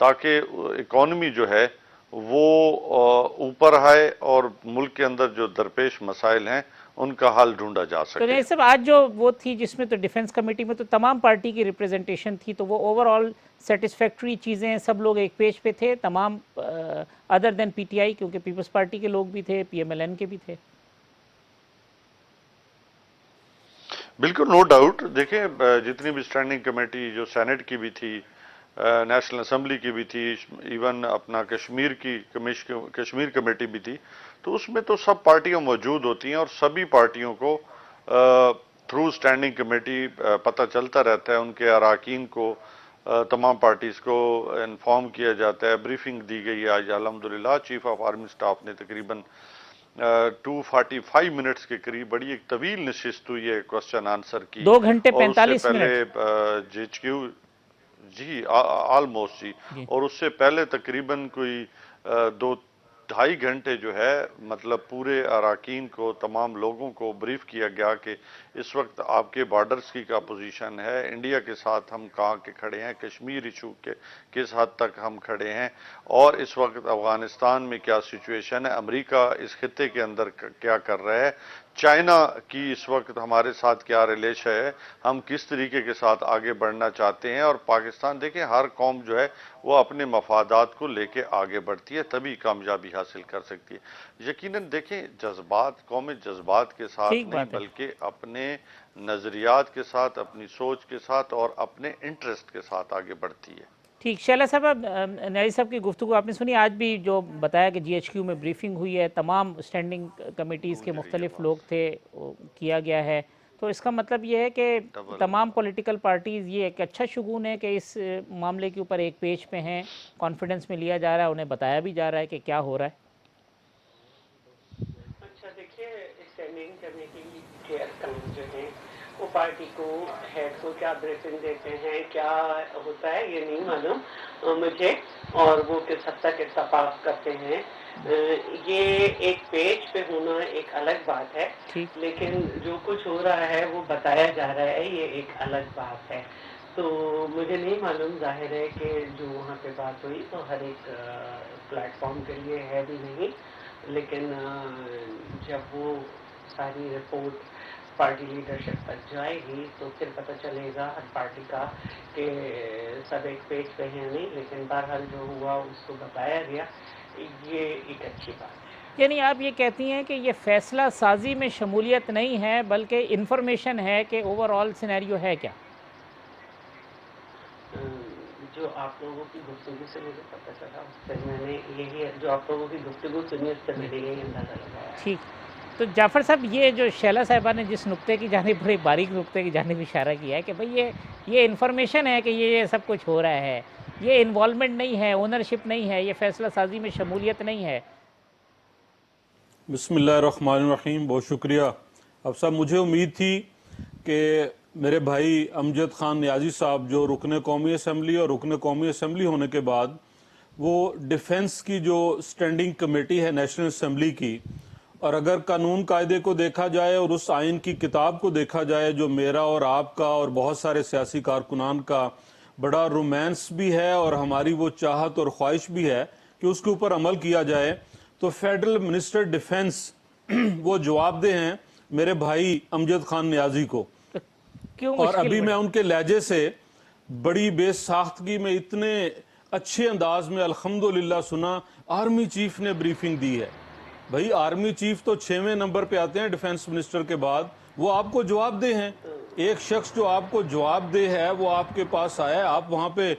تاکہ اکانومی جو ہے وہ اوپر آئے اور ملک کے اندر جو درپیش مسائل ہیں ان کا حل ڈھونڈا جا تو سکے۔ نہیں صاحب، آج جو وہ تھی جس میں تو ڈیفنس کمیٹی میں تو تمام پارٹی کی ریپریزنٹیشن تھی، تو وہ اوور آل سیٹسفیکٹری چیزیں ہیں، سب لوگ ایک پیج پہ تھے، تمام other then P T I, کیونکہ پیپلز پارٹی کے لوگ بھی تھے، پی ایم ایل این کے بھی تھے۔ بالکل، نو ڈاؤٹ۔ دیکھیں جتنی بھی اسٹینڈنگ کمیٹی جو سینٹ کی بھی تھی، نیشنل اسمبلی کی بھی تھی، ایون اپنا کشمیر کمیٹی بھی تھی، تو اس میں تو سب پارٹیاں موجود ہوتی ہیں اور سبھی پارٹیوں کو تھرو اسٹینڈنگ کمیٹی پتہ چلتا رہتا ہے، ان کے اراکین کو تمام پارٹیز کو انفارم کیا جاتا ہے، بریفنگ دی گئی ہے۔ آج الحمدللہ چیف آف آرمی سٹاف نے تقریباً 245 منٹس کے قریب بڑی ایک طویل نشست ہوئی ہے کوسچن آنسر کی، 2 گھنٹے اور اس سے 45 پہلے منٹ جی ایچ کیو، جی آلموسٹ جی، جی۔ اور اس سے پہلے تقریباً کوئی 2-2.5 گھنٹے جو ہے مطلب پورے اراکین کو، تمام لوگوں کو بریف کیا گیا کہ اس وقت آپ کے بارڈرز کی کیا پوزیشن ہے، انڈیا کے ساتھ ہم کہاں کے کھڑے ہیں، کشمیر ایشو کے کس حد تک ہم کھڑے ہیں، اور اس وقت افغانستان میں کیا سچویشن ہے، امریکہ اس خطے کے اندر کیا کر رہا ہے، چائنا کی اس وقت ہمارے ساتھ کیا ریلیشن ہے، ہم کس طریقے کے ساتھ آگے بڑھنا چاہتے ہیں۔ اور پاکستان، دیکھیں ہر قوم جو ہے وہ اپنے مفادات کو لے کے آگے بڑھتی ہے، تبھی کامیابی حاصل کر سکتی ہے۔ یقیناً دیکھیں قوم جذبات کے ساتھ ٹھیک نہیں بات ہے۔ بلکہ اپنے نظریات کے ساتھ، اپنی سوچ کے ساتھ اور اپنے انٹرسٹ کے ساتھ آگے بڑھتی ہے۔ ٹھیک، شیلہ صاحب، نیازی صاحب کی گفتگو آپ نے سنی، آج بھی جو بتایا کہ جی ایچ کیو میں بریفنگ ہوئی ہے، تمام اسٹینڈنگ کمیٹیز کے گونج رہی ہے مختلف لوگ آواز، تھے، کیا گیا ہے، تو اس کا مطلب یہ ہے کہ ڈبل تمام پولیٹیکل پارٹیز، یہ ایک اچھا شگون ہے کہ اس معاملے کے اوپر ایک پیج پہ ہیں، کانفیڈنس میں لیا جا رہا ہے، انہیں بتایا بھی جا رہا ہے کہ کیا ہو رہا ہے۔ اچھا دیکھیے، اسٹینڈنگ کمیٹی چیئر کام جو ہیں وہ پارٹی کو ہیڈ کو کیا بریفنگ دیتے ہیں، کیا ہوتا ہے یہ نہیں معلوم مجھے، اور وہ کس حد تک اتفاق کرتے ہیں، یہ ایک پیج پہ ہونا ایک الگ بات ہے، ٹھیک، لیکن جو کچھ ہو رہا ہے وہ بتایا جا رہا ہے، یہ ایک الگ بات ہے۔ تو مجھے نہیں معلوم، ظاہر ہے کہ جو وہاں پہ بات ہوئی تو ہر ایک پلیٹ فارم کے لیے ہے بھی نہیں، لیکن جب وہ ساری رپورٹ پارٹی لیڈرشپ تک جائے گی تو پھر پتہ چلے گا ہر پارٹی کا کہ سب ایک پیج پہ ہیں نہیں، لیکن بہرحال جو ہوا اس کو بتایا گیا، یہ ایک اچھی بات ہے۔ یعنی آپ یہ کہتی ہیں کہ یہ فیصلہ سازی میں شمولیت نہیں ہے بلکہ انفارمیشن ہے کہ اوور آل سینیریو ہے کیا؟ جو آپ لوگوں کی گفتگو سے مجھے پتہ چلا، اس سے میں نے یہی، جو آپ لوگوں کی گفتگو سنی اس سے میں نے یہی اندازہ لگایا ہے۔ ٹھیک، تو جعفر صاحب، یہ جو شیلہ صاحبہ نے جس نقطے کی جانب، بڑے باریک نقطے کی جانب اشارہ کیا ہے کہ بھئی یہ انفارمیشن ہے کہ یہ سب کچھ ہو رہا ہے، یہ انوالومنٹ نہیں ہے، اونرشپ نہیں ہے، یہ فیصلہ سازی میں شمولیت نہیں ہے۔ بسم اللہ الرحمن الرحیم، بہت شکریہ۔ اب صاحب، مجھے امید تھی کہ میرے بھائی امجد خان نیازی صاحب جو رکن قومی اسمبلی اور رکن قومی اسمبلی ہونے کے بعد وہ ڈیفنس کی جو اسٹینڈنگ کمیٹی ہے نیشنل اسمبلی کی، اور اگر قانون قاعدے کو دیکھا جائے اور اس آئین کی کتاب کو دیکھا جائے جو میرا اور آپ کا اور بہت سارے سیاسی کارکنان کا بڑا رومانس بھی ہے اور ہماری وہ چاہت اور خواہش بھی ہے کہ اس کے اوپر عمل کیا جائے، تو فیڈرل منسٹر ڈیفنس وہ جواب دہ ہیں میرے بھائی امجد خان نیازی کو، تو کیوں اور مشکل ابھی بڑی؟ میں ان کے لہجے سے بڑی بے ساختگی میں اتنے اچھے انداز میں الحمدللہ سنا، آرمی چیف نے بریفنگ دی ہے۔ بھائی آرمی چیف تو 6ویں نمبر پہ آتے ہیں ڈیفنس منسٹر کے بعد، وہ آپ کو جواب دہ ہیں۔ ایک شخص جو آپ کو جواب دہ ہے وہ آپ کے پاس آیا ہے، آپ وہاں پہ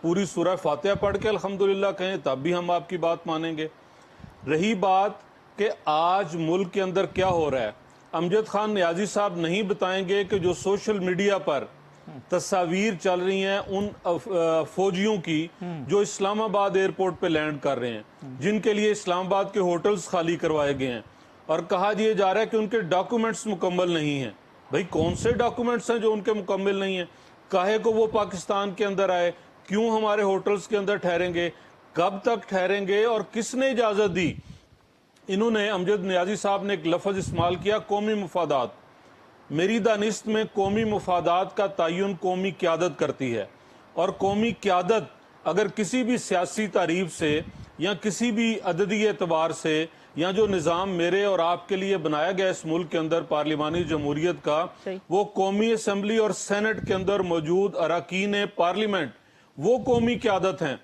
پوری سورہ فاتحہ پڑھ کے الحمدللہ کہیں، تب بھی ہم آپ کی بات مانیں گے۔ رہی بات کہ آج ملک کے اندر کیا ہو رہا ہے، امجد خان نیازی صاحب نہیں بتائیں گے کہ جو سوشل میڈیا پر تصاویر چل رہی ہیں ان فوجیوں کی جو اسلام آباد ایئرپورٹ پہ لینڈ کر رہے ہیں، جن کے لیے اسلام آباد کے ہوٹلز خالی کروائے گئے ہیں، اور کہا یہ جا رہا ہے کہ ان کے ڈاکومنٹس مکمل نہیں ہیں۔ بھئی کون سے ڈاکومنٹس ہیں جو ان کے مکمل نہیں ہیں؟ کاہے کو وہ پاکستان کے اندر آئے؟ کیوں ہمارے ہوٹلز کے اندر ٹھہریں گے؟ کب تک ٹھہریں گے؟ اور کس نے اجازت دی؟ انہوں نے، امجد نیازی صاحب نے ایک لفظ استعمال کیا، قومی مفادات۔ میری دانست میں قومی مفادات کا تعین قومی قیادت کرتی ہے، اور قومی قیادت اگر کسی بھی سیاسی تعریف سے یا کسی بھی عددی اعتبار سے یا جو نظام میرے اور آپ کے لیے بنایا گیا اس ملک کے اندر پارلیمانی جمہوریت کا، صحیح. وہ قومی اسمبلی اور سینٹ کے اندر موجود اراکین پارلیمنٹ وہ قومی قیادت ہیں.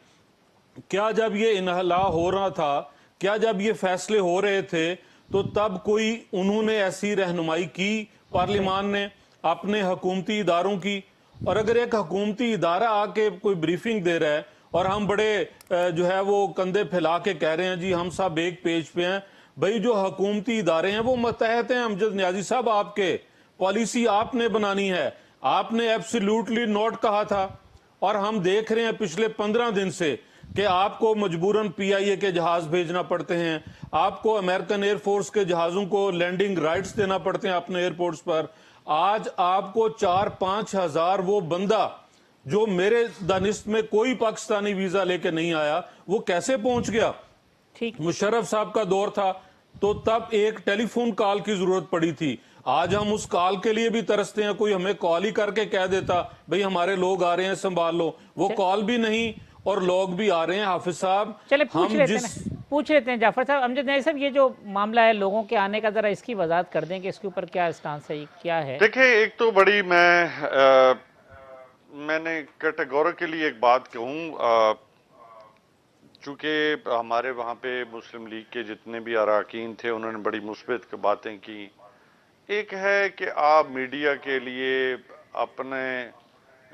کیا جب یہ انحلا ہو رہا تھا، کیا جب یہ فیصلے ہو رہے تھے تو تب کوئی انہوں نے ایسی رہنمائی کی پارلیمان نے اپنے حکومتی اداروں کی؟ اور اگر ایک حکومتی ادارہ آ کے کوئی بریفنگ دے رہا ہے اور ہم بڑے جو ہے وہ کندھے پھیلا کے کہہ رہے ہیں جی ہم سب ایک پیج پہ ہیں، بھئی جو حکومتی ادارے ہیں وہ متحد ہیں. امجد نیازی صاحب، آپ کے پالیسی آپ نے بنانی ہے، آپ نے ایبسلیوٹلی نوٹ کہا تھا، اور ہم دیکھ رہے ہیں پچھلے 15 دن سے کہ آپ کو مجبوراً پی آئی اے کے جہاز بھیجنا پڑتے ہیں، آپ کو امریکن ایئر فورس کے جہازوں کو لینڈنگ رائٹس دینا پڑتے ہیں اپنے ایئرپورٹس پر. آج آپ کو 4-5 ہزار وہ بندہ جو میرے دانست میں کوئی پاکستانی ویزا لے کے نہیں آیا وہ کیسے پہنچ گیا؟ ٹھیک. مشرف صاحب کا دور تھا تو تب ایک ٹیلی فون کال کی ضرورت پڑی تھی. آج ہم اس کال کے لیے بھی ترستے ہیں، کوئی ہمیں کال ہی کر کے کہہ دیتا بھئی ہمارے لوگ آ رہے ہیں سنبھال لو. وہ کال بھی نہیں اور لوگ بھی آ رہے ہیں. حافظ صاحب، چلے پوچھ ہم لیتے ہیں پوچھ لیتے ہیں جعفر صاحب. امجد نیازی صاحب، یہ جو معاملہ ہے لوگوں کے آنے کا، ذرا اس کی وضاحت کر دیں کہ اس کے اوپر کیا اسٹانس ہے، کیا ہے؟ دیکھیں، ایک تو بڑی میں نے کیٹیگوریکلی ایک بات کہوں، چونکہ ہمارے وہاں پہ مسلم لیگ کے جتنے بھی اراکین تھے انہوں نے بڑی مثبت باتیں کی. ایک ہے کہ آپ میڈیا کے لیے اپنے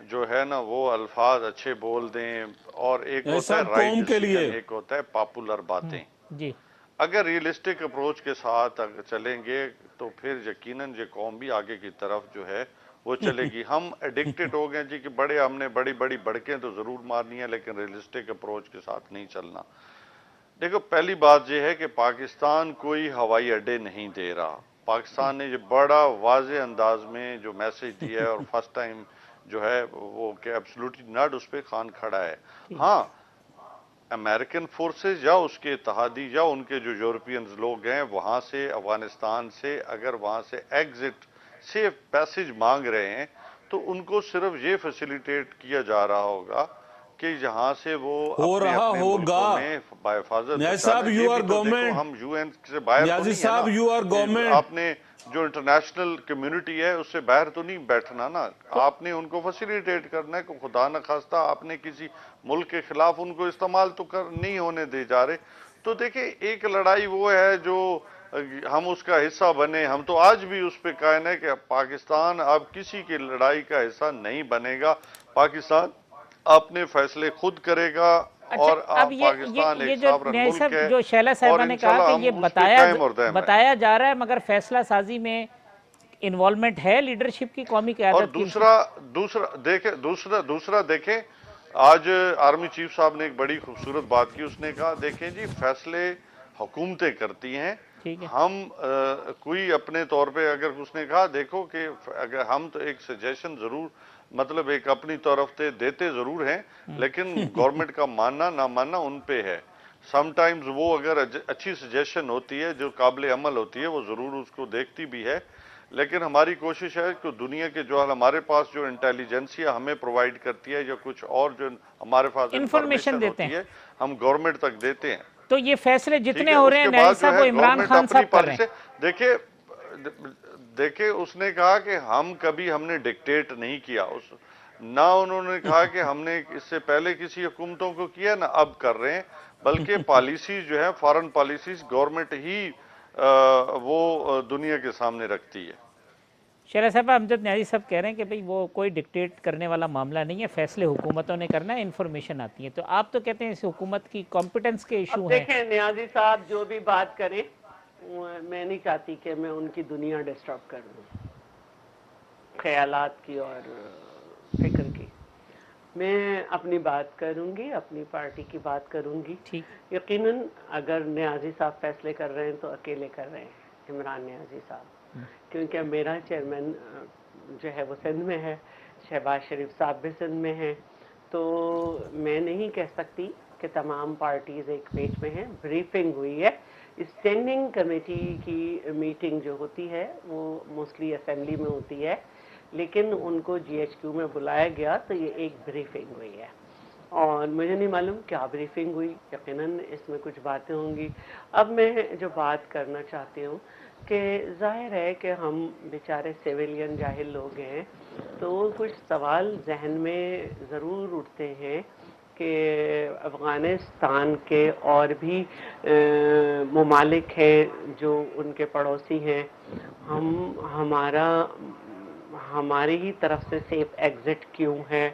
جو ہے نا وہ الفاظ اچھے بول دیں، اور ایک ہوتا ہے صاحب رائٹ قوم کے لیے ڈیسیجن، ایک ہوتا ہے پاپولر باتیں. جی. اگر ریئلسٹک اپروچ کے ساتھ اگر چلیں گے تو پھر یقیناً یہ قوم بھی آگے کی طرف جو ہے وہ چلے گی. ہم ایڈکٹڈ ہو گئے جی کہ ہم نے بڑی بڑی بڑکیں تو ضرور مارنی ہیں لیکن ریئلسٹک اپروچ کے ساتھ نہیں چلنا. دیکھو، پہلی بات یہ ہے کہ پاکستان کوئی ہوائی اڈے نہیں دے رہا. پاکستان نے یہ بڑا واضح انداز میں جو میسج دیا ہے، اور فرسٹ ٹائم جو ہے وہ کہ ایبسلوٹلی ناٹ اس پہ خان کھڑا ہے. ہاں، امریکن فورسز یا اس کے اتحادی یا ان کے جو یورپینز لوگ ہیں وہاں سے، افغانستان سے اگر وہاں سے ایگزٹ سیف پیسج مانگ رہے ہیں تو ان کو صرف یہ فیسیلیٹیٹ کیا جا رہا ہوگا کہ یہاں سے وہ ہو اپنے رہا اپنے ہوگا. ملکوں میں بحفاظت نیازی بچا صاحب، لیں. یو یہ آر بھی تو دیکھو، گورنمنٹ. ہم یو این سے باہر تو نیازی نہیں ہے صاحب، یو آر نا. گورنمنٹ. آپ نے جو انٹرنیشنل کمیونٹی ہے اس سے باہر تو نہیں بیٹھنا نا. آپ نے ان کو فیسیلیٹیٹ کرنا ہے کہ خدا نخواستہ آپ نے کسی ملک کے خلاف ان کو استعمال تو نہیں ہونے دے جا رہے. تو دیکھیں، ایک لڑائی وہ ہے جو ہم اس کا حصہ بنے. ہم تو آج بھی اس پہ قائم ہے کہ پاکستان اب کسی کی لڑائی کا حصہ نہیں بنے گا. پاکستان اپنے فیصلے خود کرے گا، اور اب پاکستان یہ ایک جو ساورن نیازی ملک صاحب، ہے، جو شیلا اور صاحبہ نے کہا انشاءاللہ کہ ہم یہ اس پہ قائم اور دائم ہیں. بتایا جا رہا ہے مگر فیصلہ سازی میں انوالومنٹ ہے لیڈرشپ کی، قومی اور قیادت کی؟ دوسرا دیکھیں، آج آرمی چیف صاحب نے ایک بڑی خوبصورت بات کی. اس نے کہا دیکھیں جی، فیصلے حکومتیں کرتی ہیں. ٹھیک ہے. ہم کوئی اپنے طور پہ، اگر اس نے کہا دیکھو کہ اگر ہم تو ایک سجیشن ضرور، مطلب ایک اپنی طرف سے دیتے ضرور ہیں، لیکن گورنمنٹ کا ماننا نہ ماننا ان پہ ہے. سم ٹائمز وہ اگر اچھی سجیشن ہوتی ہے جو قابل عمل ہوتی ہے وہ ضرور اس کو دیکھتی بھی ہے. لیکن ہماری کوشش ہے کہ دنیا کے جو ہمارے پاس جو انٹیلیجنسیا ہمیں پرووائڈ کرتی ہے یا کچھ اور جو ہمارے پاس انفارمیشن دیتے ہوتی ہیں، ہے، ہم گورنمنٹ تک دیتے ہیں. تو یہ فیصلے ٹھیک جتنے ہے، ہو اس رہے ہیں کے نیازی بعد جو صاحب ہے وہ عمران گورنمنٹ خان اپنی صاحب کر رہے پالیسی ہیں. دیکھیں اس نے کہا کہ ہم کبھی ہم نے ڈکٹیٹ نہیں کیا. نہ انہوں نے کہا کہ ہم نے اس سے پہلے کسی حکومتوں کو کیا نہ اب کر رہے ہیں، بلکہ پالیسیز جو ہے فارن پالیسیز گورنمنٹ ہی وہ دنیا کے سامنے رکھتی ہے. شیلا صاحب، امجد نیازی صاحب کہہ رہے ہیں کہ بھئی وہ کوئی ڈکٹیٹ کرنے والا معاملہ نہیں ہے، فیصلے حکومتوں نے کرنا ہے، انفارمیشن آتی ہے. تو آپ تو کہتے ہیں اس حکومت کی کمپیٹنس کے ایشو اب ہیں. دیکھیں نیازی صاحب جو بھی بات کریں، میں نہیں چاہتی کہ میں ان کی دنیا ڈسٹرب کر دوں، خیالات کی اور فکر کی. میں اپنی بات کروں گی، اپنی پارٹی کی بات کروں گی. ٹھیک. یقیناً اگر نیازی صاحب فیصلے کر رہے ہیں تو اکیلے کر رہے ہیں، عمران نیازی صاحب، کیونکہ میرا چیئرمین جو ہے وہ سندھ میں ہے، شہباز شریف صاحب بھی سندھ میں ہیں. تو میں نہیں کہہ سکتی کہ تمام پارٹیز ایک پیج پہ ہیں. بریفنگ ہوئی ہے. اسٹینڈنگ کمیٹی کی میٹنگ جو ہوتی ہے وہ موسٹلی اسمبلی میں ہوتی ہے، لیکن ان کو جی ایچ کیو میں بلایا گیا تو یہ ایک بریفنگ ہوئی ہے. اور مجھے نہیں معلوم کیا بریفنگ ہوئی، یقیناً اس میں کچھ باتیں ہوں گی۔ اب میں جو بات کرنا چاہتی ہوں کہ ظاہر ہے کہ ہم بیچارے سیویلین جاہل لوگ ہیں، تو کچھ سوال ذہن میں ضرور اٹھتے ہیں کہ افغانستان کے اور بھی ممالک ہیں جو ان کے پڑوسی ہیں، ہماری ہی طرف سے سیف ایگزٹ کیوں ہے؟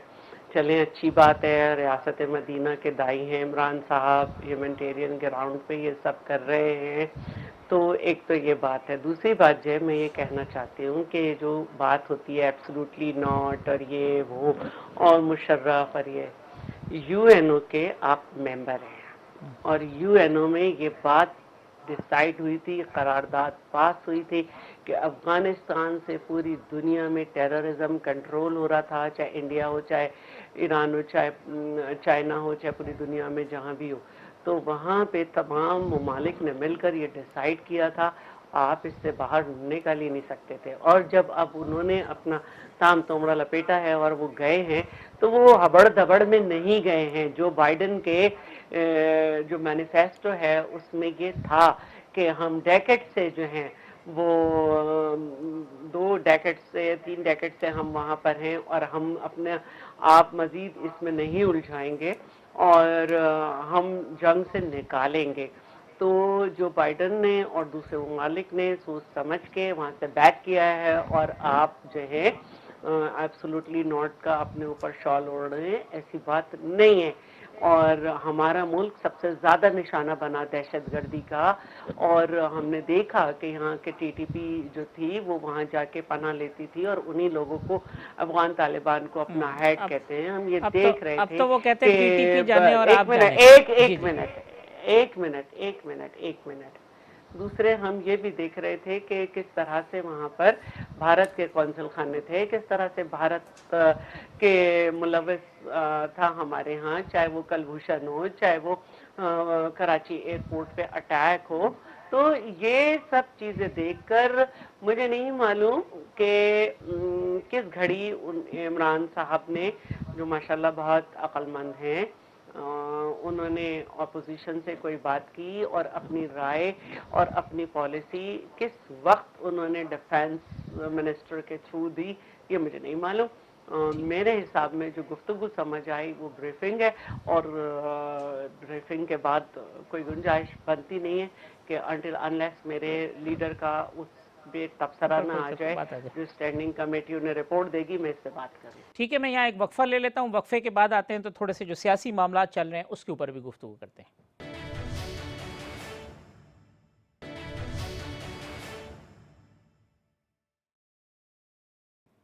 چلیں اچھی بات ہے، ریاست مدینہ کے دائی ہیں عمران صاحب، ہیومینٹیرین گراؤنڈ پہ یہ سب کر رہے ہیں، تو ایک تو یہ بات ہے۔ دوسری بات جو ہے میں یہ کہنا چاہتی ہوں کہ جو بات ہوتی ہے ایبسولوٹلی ناٹ اور یہ وہ اور مشرف اور یہ، یو این او کے آپ ممبر ہیں، اور یو این او میں یہ بات ڈیسائیڈ ہوئی تھی، قرارداد پاس ہوئی تھی کہ افغانستان سے پوری دنیا میں ٹیررزم کنٹرول ہو رہا تھا، چاہے انڈیا ہو، چاہے ایران ہو، چاہے چائنا ہو، چاہے پوری دنیا میں جہاں بھی ہو، تو وہاں پہ تمام ممالک نے مل کر یہ ڈیسائیڈ کیا تھا، آپ اس سے باہر نکل ہی نہیں سکتے تھے۔ اور جب اب انہوں نے اپنا تام تومڑا لپیٹا ہے اور وہ گئے ہیں، تو وہ ہبڑ دبڑ میں نہیں گئے ہیں۔ جو بائیڈن کے جو مینیفیسٹو ہے اس میں یہ تھا کہ ہم ڈیکٹ سے جو ہیں وہ 2 ڈیکٹ سے 3 ڈیکٹ سے ہم وہاں پر ہیں، اور ہم اپنے آپ مزید اس میں نہیں الجھائیں گے اور ہم جنگ سے نکالیں گے۔ تو جو بائیڈن نے اور دوسرے ممالک نے سوچ سمجھ کے وہاں سے بیک کیا ہے، اور آپ جو ہے ایبسولوٹلی ناٹ کا اپنے اوپر شال اوڑھ رہے ہیں، ایسی بات نہیں ہے۔ اور ہمارا ملک سب سے زیادہ نشانہ بنا دہشت گردی کا، اور ہم نے دیکھا کہ یہاں کے ٹی ٹی پی جو تھی وہ وہاں جا کے پناہ لیتی تھی، اور انہی لوگوں کو افغان طالبان کو اپنا ہیڈ کہتے ہیں۔ ہم یہ دیکھ رہے تھے اب تو وہ کہتے ہیں ٹی ٹی پی جانے اور آپ جانے۔ ایک منٹ دوسرے ہم یہ بھی دیکھ رہے تھے کہ کس طرح سے وہاں پر بھارت کے قونصل خانے تھے، کس طرح سے بھارت کے ملوث تھا ہمارے ہاں، چاہے وہ کلبھوشن ہو، چاہے وہ کراچی ایئرپورٹ پہ اٹیک ہو۔ تو یہ سب چیزیں دیکھ کر مجھے نہیں معلوم کہ کس گھڑی عمران صاحب نے، جو ماشاءاللہ بہت عقل مند ہیں، انہوں نے اپوزیشن سے کوئی بات کی اور اپنی رائے اور اپنی پالیسی کس وقت انہوں نے ڈیفینس منسٹر کے تھرو دی، یہ مجھے نہیں معلوم۔ میرے حساب میں جو گفتگو سمجھ آئی وہ بریفنگ ہے، اور بریفنگ کے بعد کوئی گنجائش بنتی نہیں ہے کہ انٹل انلیس میرے لیڈر کا اس پہ تبصرہ نہ آ جائے، جو اسٹینڈنگ کمیٹی انہیں رپورٹ دے گی، میں اس سے بات کروں۔ ٹھیک ہے، میں یہاں ایک وقفہ لے لیتا ہوں، وقفے کے بعد آتے ہیں تو تھوڑے سے جو سیاسی معاملات چل رہے ہیں اس کے اوپر بھی گفتگو کرتے ہیں۔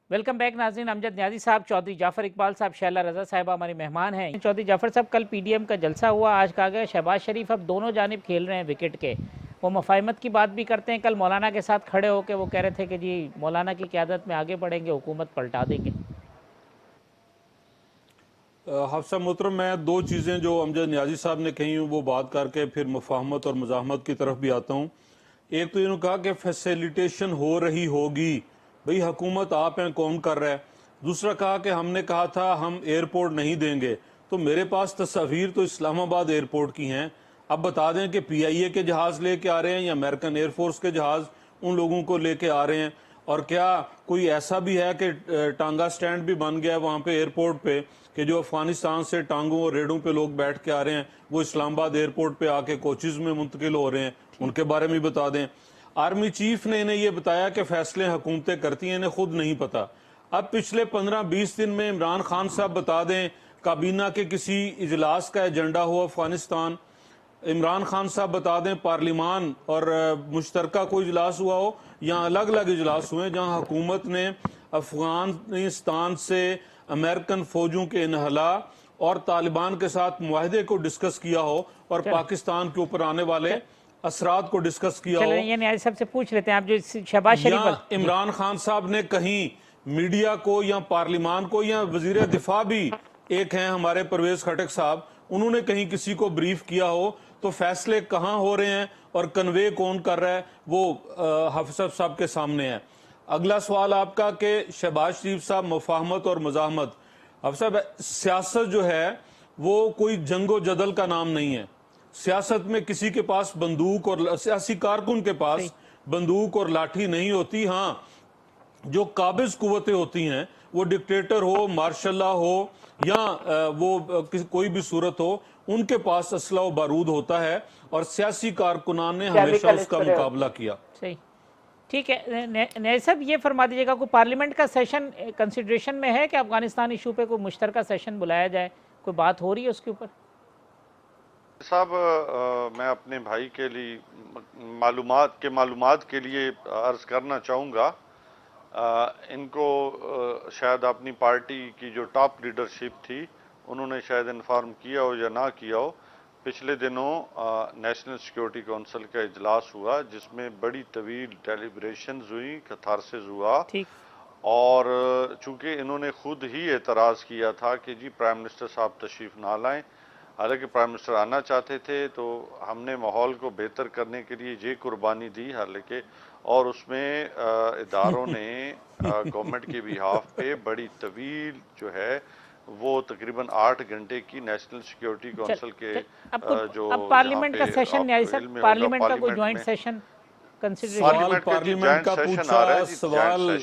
ویلکم بیک ناظرین، امجد نیازی صاحب، چودھری جعفر اقبال صاحب، شیلہ رضا صاحبہ ہمارے مہمان ہیں۔ چودھری جعفر صاحب، کل پی ڈی ایم کا جلسہ ہوا، آج کہا گیا شہباز شریف اب دونوں جانب کھیل رہے ہیں وکٹ کے، وہ مفاہمت کی بات بھی کرتے ہیں۔ کل مولانا کے ساتھ کھڑے ہو کے وہ کہہ رہے تھے کہ جی مولانا کی قیادت میں آگے بڑھیں گے، حکومت پلٹا دیں گے۔ حافظ صاحب محترم، میں 2 چیزیں جو امجد نیازی صاحب نے کہی ہوں وہ بات کر کے پھر مفاہمت اور مزاحمت کی طرف بھی آتا ہوں۔ ایک تو انہوں نے کہا کہ فیسیلیٹیشن ہو رہی ہوگی، بھئی حکومت آپ ہیں، کون کر رہا ہے۔ دوسرا کہا کہ ہم نے کہا تھا ہم ایئرپورٹ نہیں دیں گے، تو میرے پاس تصاویر تو اسلام آباد ایئرپورٹ کی ہیں، اب بتا دیں کہ پی آئی اے کے جہاز لے کے آ رہے ہیں یا امریکن ایئر فورس کے جہاز ان لوگوں کو لے کے آ رہے ہیں، اور کیا کوئی ایسا بھی ہے کہ ٹانگا سٹینڈ بھی بن گیا ہے وہاں پہ ایئرپورٹ پہ کہ جو افغانستان سے ٹانگوں اور ریڑوں پہ لوگ بیٹھ کے آ رہے ہیں وہ اسلام آباد ایئرپورٹ پہ آ کے کوچز میں منتقل ہو رہے ہیں، ان کے بارے میں بتا دیں۔ آرمی چیف نے انہیں یہ بتایا کہ فیصلے حکومتیں کرتی ہیں، انہیں خود نہیں پتا۔ اب پچھلے 15-20 دن میں عمران خان صاحب بتا دیں کابینہ کے کسی اجلاس کا ایجنڈا ہو افغانستان، عمران خان صاحب بتا دیں پارلیمان اور مشترکہ کوئی اجلاس ہوا ہو یا الگ الگ اجلاس ہوئے جہاں حکومت نے افغانستان سے امریکن فوجوں کے انخلاء اور طالبان کے ساتھ معاہدے کو ڈسکس کیا ہو اور پاکستان کے اوپر آنے والے اثرات کو ڈسکس کیا ہو۔ چلیں یہ نیازی صاحب سے پوچھ لیتے ہیں، آپ جو شہباز شریف یا عمران خان صاحب نے کہیں میڈیا کو یا پارلیمان کو یا وزیر دفاع بھی ایک ہیں ہمارے پرویز خٹک صاحب، انہوں نے کہیں کسی کو بریف کیا ہو تو فیصلے کہاں ہو رہے ہیں اور کنوے کون کر رہا ہے وہ حافظ صاحب کے سامنے ہے۔ اگلا سوال آپ کا کہ شہباز شریف صاحب مفاہمت اور مزاحمت، حافظ صاحب سیاست جو ہے وہ کوئی جنگ و جدل کا نام نہیں ہے. سیاست میں کسی کے پاس بندوق اور سیاسی کارکن کے پاس بندوق اور لاٹھی نہیں ہوتی. ہاں جو قابض قوتیں ہوتی ہیں وہ ڈکٹیٹر ہو, مارشل لا ہو یا وہ کوئی بھی صورت ہو, ان کے پاس اسلحہ و بارود ہوتا ہے اور سیاسی کارکنان نے ہمیشہ اس کا مقابلہ کیا. صحیح, ٹھیک ہے. نیز صاحب یہ فرما دیجیے گا, کوئی پارلیمنٹ کا سیشن کنسیڈریشن میں ہے کہ افغانستان ایشو پہ کوئی مشترکہ سیشن بلایا جائے, کوئی بات ہو رہی ہے اس کے اوپر؟ صاحب میں اپنے بھائی کے لیے معلومات کے لیے عرض کرنا چاہوں گا, ان کو شاید اپنی پارٹی کی جو ٹاپ لیڈرشپ تھی انہوں نے شاید انفارم کیا ہو یا نہ کیا ہو. پچھلے دنوں نیشنل سیکیورٹی کونسل کا اجلاس ہوا جس میں بڑی طویل ڈیلیبریشنز ہوئی, کتھارسس ہوا, اور چونکہ انہوں نے خود ہی اعتراض کیا تھا کہ جی پرائم منسٹر صاحب تشریف نہ لائیں, حالانکہ پرائم منسٹر آنا چاہتے تھے, تو ہم نے ماحول کو بہتر کرنے کے لیے یہ قربانی دی, حالانکہ اور اس میں اداروں نے گورنمنٹ کے بیہاف پہ بڑی طویل جو ہے وہ تقریباً 8 گھنٹے کی نیشنل سیکیورٹی کونسل کے جو اب پارلیمنٹ کا سیشن نہیں آئی سر, پارلیمنٹ کا کوئی جوائنٹ سیشن سوال پارلیمنٹ کا پوچھا, سوال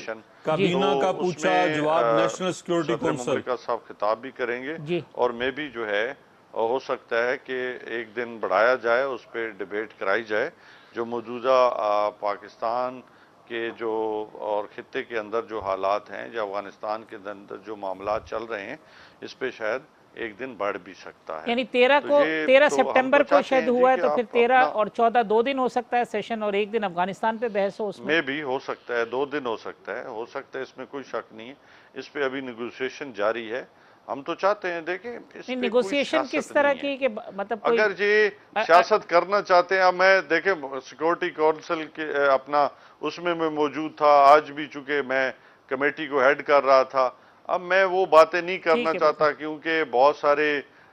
کابینہ کا پوچھا, جواب نیشنل سیکیورٹی کونسل. مملکت صاحب خطاب بھی کریں گے اور میں بھی جو ہے ہو سکتا ہے کہ ایک دن بڑھایا جائے, اس پہ ڈیبیٹ کرائی جائے, جو موجودہ پاکستان کے جو اور خطے کے اندر جو حالات ہیں, جو افغانستان کے اندر جو معاملات چل رہے ہیں, اس پہ شاید ایک دن بڑھ بھی سکتا ہے. یعنی 13 سپٹمبر کو شاید ہوا ہے, تو پھر 13 اور 14 2 دن ہو سکتا ہے سیشن, اور ایک دن افغانستان پہ بحث ہو. اس میں بھی ہو سکتا ہے 2 دن ہو سکتا ہے, اس میں کوئی شک نہیں ہے. اس پہ ابھی نیگوشیشن جاری ہے. ہم تو چاہتے ہیں, دیکھیں اس پہ نیگوشیشن کس طرح کی کہ مطلب اگر یہ سیاست کرنا چاہتے ہیں, میں دیکھیں سیکورٹی کونسل کے اپنا اس میں موجود تھا, آج بھی چونکہ میں کمیٹی کو ہیڈ کر رہا تھا, اب میں وہ باتیں نہیں کرنا چاہتا کیونکہ بہت سارے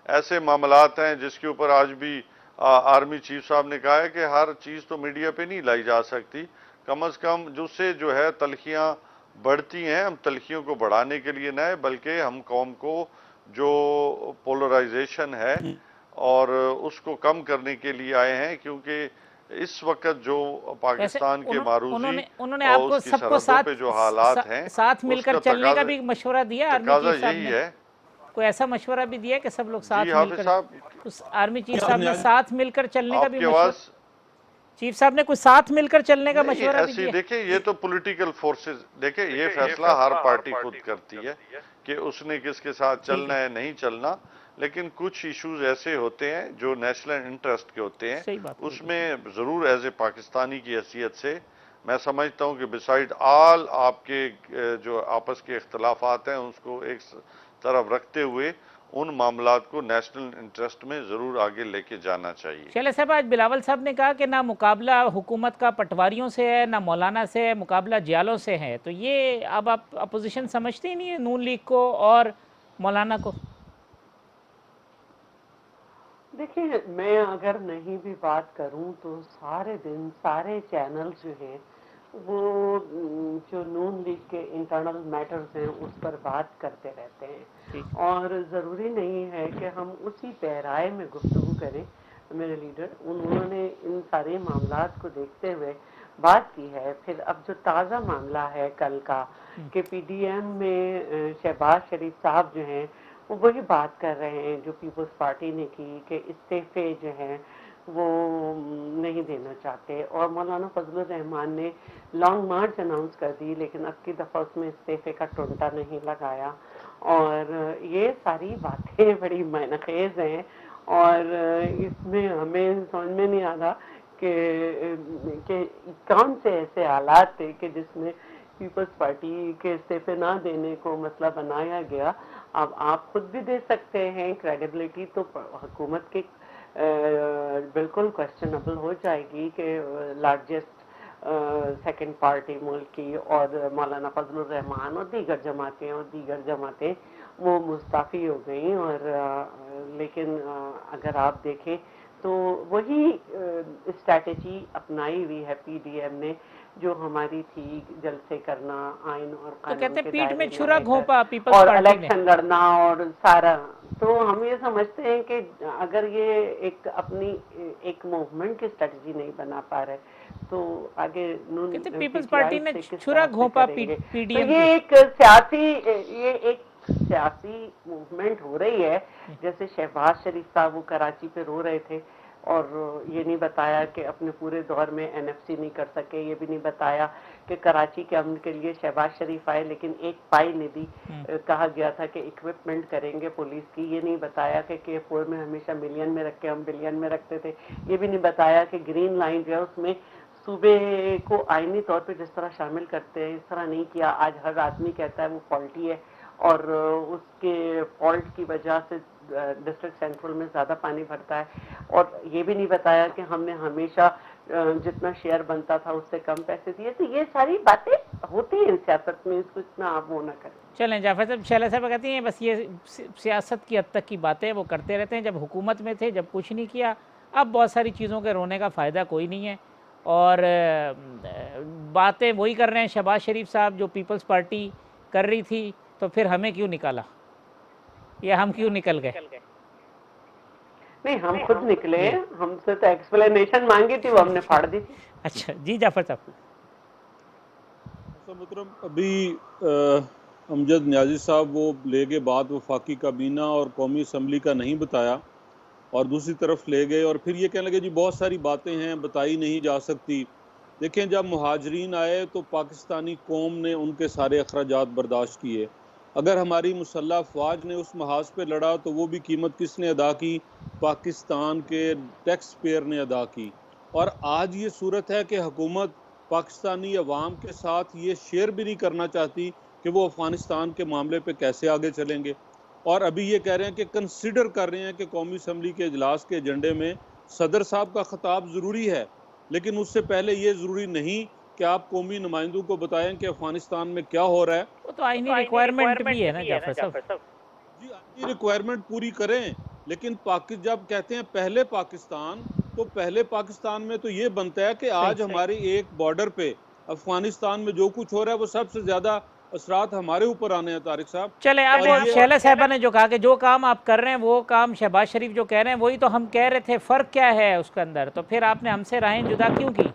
ایسے معاملات ہیں جس کے اوپر آج بھی آرمی چیف صاحب نے کہا ہے کہ ہر چیز تو میڈیا پہ نہیں لائی جا سکتی, کم از کم جو سے جو ہے تلخیاں بڑھتی ہیں, ہم تلخیوں کو بڑھانے کے لیے نہ ہے بلکہ ہم قوم کو جو پولرائزیشن ہے اور اس کو کم کرنے کے لیے آئے ہیں, کیونکہ اس وقت جو پاکستان کے معروضی اور اس کی سرحدوں پہ جو حالات ہیں ساتھ مل کر چلنے کا بھی مشورہ دیا تقاضا یہی ہے. کوئی ایسا مشورہ بھی دیا کہ سب لوگ ساتھ مل کر, آرمی چیف صاحب نے ساتھ مل کر چلنے کا بھی مشورہ, چیف صاحب نے کوئی ساتھ مل کر چلنے کا مشورہ بھی دیا؟ دیکھیں یہ تو پولیٹیکل فورسز, دیکھیں یہ فیصلہ ہر پارٹی خود کرتی ہے کہ اس نے کس کے ساتھ چلنا ہے نہیں چلنا, لیکن کچھ ایشوز ایسے ہوتے ہیں جو نیشنل انٹرسٹ کے ہوتے ہیں, اس میں ضرور ایز اے پاکستانی کی حیثیت سے میں سمجھتا ہوں کہ بسائیڈ آل آپ کے جو آپس کے اختلافات ہیں اس کو ایک طرف رکھتے ہوئے ان معاملات کو نیشنل انٹرسٹ میں ضرور آگے لے کے جانا چاہیے. چلے صاحب, آج بلاول صاحب نے کہا کہ نہ مقابلہ حکومت کا پٹواریوں سے ہے, نہ مولانا سے ہے, مقابلہ جیالوں سے ہے, تو یہ اب آپ اپوزیشن سمجھتے ہی نہیں ہے نون لیگ کو اور مولانا کو؟ دیکھیں میں اگر نہیں بھی بات کروں تو سارے دن سارے چینلز جو ہیں وہ جو نون لیگ کے انٹرنل میٹرز ہیں اس پر بات کرتے رہتے ہیں, اور ضروری نہیں ہے کہ ہم اسی پیرائے میں گفتگو کریں. میرے لیڈر انہوں نے ان سارے معاملات کو دیکھتے ہوئے بات کی ہے. پھر اب جو تازہ معاملہ ہے کل کا کہ پی ڈی ایم میں شہباز شریف صاحب جو ہیں وہ وہی بات کر رہے ہیں جو پیپلز پارٹی نے کی کہ استعفے جو ہیں وہ نہیں دینا چاہتے, اور مولانا فضل الرحمان نے لانگ مارچ اناؤنس کر دی لیکن اب کی دفعہ اس میں استعفے کا ٹونٹا نہیں لگایا. اور یہ ساری باتیں بڑی معنی خیز ہیں, اور اس میں ہمیں سمجھ میں نہیں آ رہا کہ کون سے ایسے حالات تھے کہ جس میں پیپلز پارٹی کے استعفے نہ دینے کو مسئلہ بنایا گیا. اب آپ خود بھی دے سکتے ہیں, کریڈیبلٹی تو حکومت کی بالکل کوشچنبل ہو جائے گی کہ لارجسٹ سیکنڈ پارٹی ملک کی اور مولانا فضل الرحمان اور دیگر جماعتیں وہ مستعفی ہو گئیں. اور لیکن اگر آپ دیکھیں تو وہی اسٹریٹجی اپنائی ہوئی ہے پی ڈی ایم نے جو ہماری تھی جلسے کرنا آئین اور تو قانون کہتے ہیں کے پیٹ میں دائرے چھرا رہ کر گھونپا پیپلز اور پارٹی نے. الیکشن لڑنا اور سارا. تو ہم یہ سمجھتے ہیں کہ اگر یہ ایک اپنی ایک موومنٹ کی اسٹریٹجی نہیں بنا پا رہے تو آگے نون کہتے ہیں پی پیپلز ٹی پارٹی آئی نے سے کس چھرا طرح سے گھونپا کریں گے. پی ڈی تو ایم یہ کی. ایک سیاسی موومنٹ ہو رہی ہے. جیسے شہباز شریف صاحب وہ کراچی پہ رو رہے تھے اور یہ نہیں بتایا کہ اپنے پورے دور میں این ایف سی نہیں کر سکے, یہ بھی نہیں بتایا کہ کراچی کے امن کے لیے شہباز شریف آئے لیکن ایک پائی نہیں دی. کہا گیا تھا کہ اکوپمنٹ کریں گے پولیس کی, یہ نہیں بتایا کہ K4 میں ہمیشہ ملین میں رکھ کے ہم بلین میں رکھتے تھے, یہ بھی نہیں بتایا کہ گرین لائن جو ہے اس میں صوبے کو آئینی طور پہ جس طرح شامل کرتے ہیں اس طرح نہیں کیا. آج ہر آدمی کہتا ہے وہ فالٹی ہے اور اس کے فالٹ کی وجہ سے ڈسٹرکٹ سینٹرل میں زیادہ پانی بھرتا ہے, اور یہ بھی نہیں بتایا کہ ہم نے ہمیشہ جتنا شیئر بنتا تھا اس سے کم پیسے دیے. تو یہ ساری باتیں ہوتی ہیں سیاست میں, اس کو اتنا آپ وہ نہ کریں. چلیں جعفر صاحب, شیلا صاحب کہتی ہیں بس یہ سیاست کی حد تک کی باتیں وہ کرتے رہتے ہیں, جب حکومت میں تھے جب کچھ نہیں کیا, اب بہت ساری چیزوں کے رونے کا فائدہ کوئی نہیں ہے, اور باتیں وہی کر رہے ہیں شہباز شریف صاحب جو پیپلز پارٹی کر رہی تھی, تو پھر ہمیں کیوں نکالا یا ہم کیوں نکل گئے؟ نہیں, ہم خود نکلے, ہم سے تو ایکسپلینیشن مانگی تھی وہ ہم نے پھاڑ دی تھی. اچھا جی جعفر صاحب. محترم ابھی امجد نیازی صاحب وہ لے گئے بات وفاقی کابینہ اور قومی اسمبلی کا نہیں بتایا, اور دوسری طرف لے گئے اور پھر یہ کہنے لگے جی بہت ساری باتیں ہیں بتائی نہیں جا سکتی. دیکھیں جب مہاجرین آئے تو پاکستانی قوم نے ان کے سارے اخراجات برداشت کیے. اگر ہماری مسلح افواج نے اس محاذ پہ لڑا تو وہ بھی قیمت کس نے ادا کی؟ پاکستان کے ٹیکس پیئر نے ادا کی. اور آج یہ صورت ہے کہ حکومت پاکستانی عوام کے ساتھ یہ شیئر بھی نہیں کرنا چاہتی کہ وہ افغانستان کے معاملے پہ کیسے آگے چلیں گے. اور ابھی یہ کہہ رہے ہیں کہ کنسیڈر کر رہے ہیں کہ قومی اسمبلی کے اجلاس کے ایجنڈے میں صدر صاحب کا خطاب ضروری ہے, لیکن اس سے پہلے یہ ضروری نہیں کہ آپ قومی نمائندوں کو بتائیں کہ افغانستان میں کیا ہو رہا ہے. وہ تو آئینی ریکوائرمنٹ بھی ہے نا جعفر صاحب. جی آئینی ریکوائرمنٹ پوری کریں, لیکن جب کہتے ہیں پہلے پاکستان, تو پہلے پاکستان میں تو یہ بنتا ہے کہ آج ہماری ایک بارڈر پہ افغانستان میں جو کچھ ہو رہا ہے وہ سب سے زیادہ اثرات ہمارے اوپر آنے ہیں طارق صاحب. چلے اب وہ شیلا صاحبہ نے جو کہا کہ جو کام آپ کر رہے ہیں وہ کام شہباز شریف جو کہہ رہے ہیں وہی تو ہم کہہ رہے تھے, فرق کیا ہے اس کے اندر؟ تو پھر آپ نے ہم سے راہیں جدا کیوں کی؟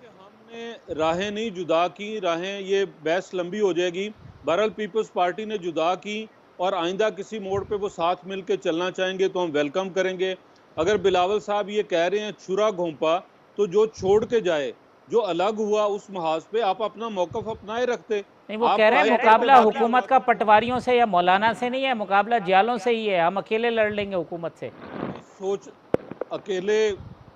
ہم نے راہیں نہیں جدا کی, راہیں یہ بحث لمبی ہو جائے گی. بہرحال پیپلز پارٹی نے جدا کی, اور آئندہ کسی موڑ پہ وہ ساتھ مل کے چلنا چاہیں گے تو ہم ویلکم کریں گے. اگر بلاول صاحب یہ کہہ رہے ہیں چھرا گھونپا, تو جو چھوڑ کے جائے, جو الگ ہوا اس محاذ پہ, آپ اپنا موقف اپنائے رکھتے. نہیں, وہ کہہ رہے ہیں مقابلہ حکومت کا پٹواریوں سے یا مولانا سے نہیں ہے, مقابلہ جیالوں سے ہی ہے, ہم اکیلے لڑ لیں گے حکومت سے. سوچ اکیلے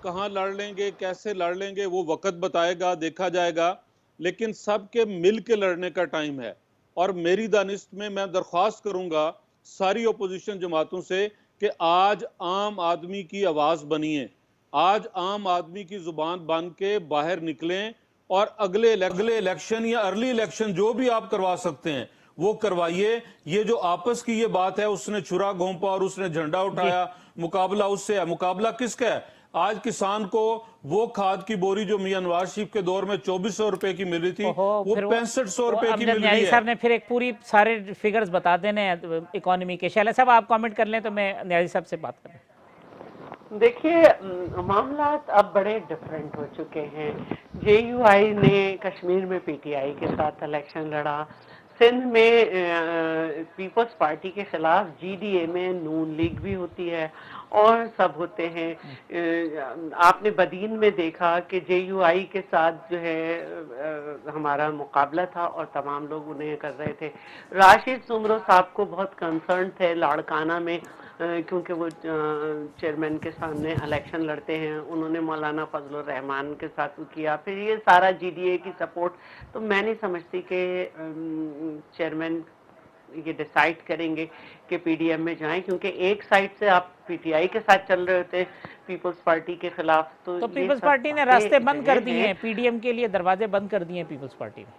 کہاں لڑ لیں گے, کیسے لڑ لیں گے, وہ وقت بتائے گا, دیکھا جائے گا, لیکن سب کے مل کے لڑنے کا ٹائم ہے. اور میری دانست میں درخواست کروں گا ساری اپوزیشن جماعتوں سے کہ آج عام آدمی کی آواز بنیے, آج عام آدمی کی زبان بن کے باہر نکلیں, اور اگلے الیکشن یا ارلی الیکشن جو بھی آپ کروا سکتے ہیں وہ کروائیے. یہ جو آپس کی یہ بات ہے, اس نے چھرا گھونپا اور اس نے جھنڈا اٹھایا, مقابلہ اس سے ہے. مقابلہ کس کا ہے؟ آج کسان کو وہ کھاد کی بوری جو میاں نواز شریف کے دور میں 2400 روپے کی مل رہی تھی, وہ 6500 روپے کی مل رہی نیازی ہے. صاحب نے پھر ایک پوری سارے فگرز بتا دینے ہیں اکانومی کے. شیلا صاحب آپ کامنٹ کر لیں تو میں نیازی صاحب سے بات کریں. دیکھیے معاملات اب بڑے ڈفرینٹ ہو چکے ہیں. جے یو آئی نے کشمیر میں پی ٹی آئی کے ساتھ الیکشن لڑا, سندھ میں پیپلز پارٹی کے خلاف جی ڈی اے میں نون لیگ بھی ہوتی ہے اور سب ہوتے ہیں. آپ نے بدین میں دیکھا کہ جے یو آئی کے ساتھ جو ہے ہمارا مقابلہ تھا اور تمام لوگ انہیں کر رہے تھے. راشد سمرو صاحب کو بہت کنسرن تھے لاڑکانہ میں, کیونکہ وہ چیئرمین کے سامنے الیکشن لڑتے ہیں, انہوں نے مولانا فضل الرحمان کے ساتھ کیا. پھر یہ سارا جی ڈی اے کی سپورٹ, تو میں نہیں سمجھتی کہ چیئرمین یہ ڈیسائیڈ کریں گے کہ پی ڈی ایم میں جائیں, کیونکہ ایک سائڈ سے آپ پی ٹی آئی کے ساتھ چل رہے ہوتے پیپلز پارٹی کے خلاف. تو پیپلز پارٹی نے راستے بند کر دیے ہیں, پی ڈی ایم کے لیے دروازے بند کر دیے ہیں پیپلز پارٹی نے.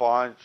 5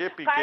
KPK